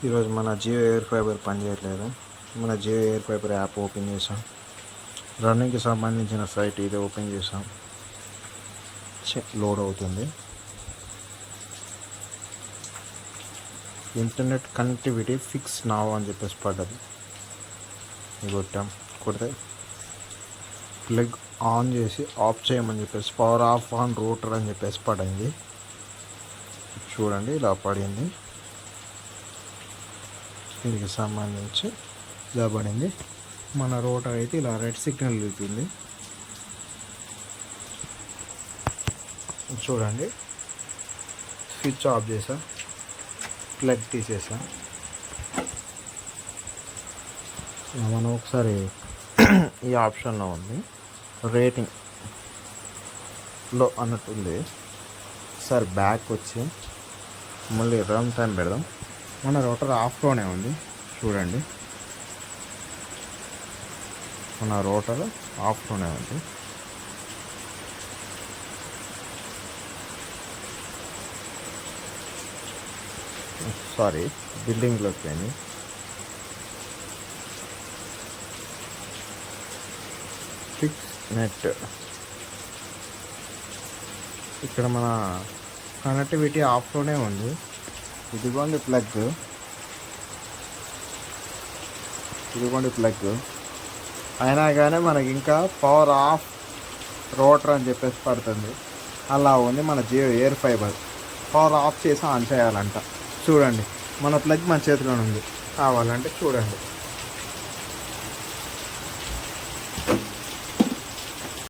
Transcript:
ఈరోజు మన Jio air fibre పనిచేయట్లేదు. మన Jio air fibre app open చేసాం. రన్నింగ్కి సంబంధించిన సైట్ ఇది ఓపెన్ చేసాం. లోడ్ అవుతుంది. ఇంటర్నెట్ కనెక్టివిటీ ఫిక్స్ నావ్ అని చెప్పేసి పడ్డది. కొట్టాం. కొడితే ప్లగ్ ఆన్ చేసి ఆఫ్ చేయమని చెప్పేసి పవర్ ఆఫ్ ఆన్ రూటర్ అని చెప్పేసి పడింది. చూడండి, ఇలా పడింది. దీనికి సంబంధించి ఇలా పడింది. మన రూటర్ అయితే ఇలా రెడ్ సిగ్నల్ వెళ్తుంది. చూడండి, స్విచ్ ఆఫ్ చేసా, ప్లగ్ తీసేసా. మనం ఒకసారి ఈ ఆప్షన్లో ఉంది రేటింగ్లో అన్నట్టుంది. ఒకసారి బ్యాక్ వచ్చి మళ్ళీ రన్ టైం పెడదాం. మన రూటర్ ఆఫ్లోనే ఉంది. చూడండి, మన రూటర్ ఆఫ్లోనే ఉంది. సారీ, బిల్డింగ్లోకి పోయింది. Fix net. ఇక్కడ మన కనెక్టివిటీ ఆఫ్లోనే ఉంది. ఇదిగోండి ప్లగ్, అయినా కానీ మనకి ఇంకా పవర్ ఆఫ్ రోటర్ అని చెప్పేసి పడుతుంది. అలా ఉంది మన Jio air fibre. Power off చేసి ఆన్ చేయాలంట. చూడండి, మన ప్లగ్ మన చేతిలోనే ఉంది. కావాలంటే చూడండి.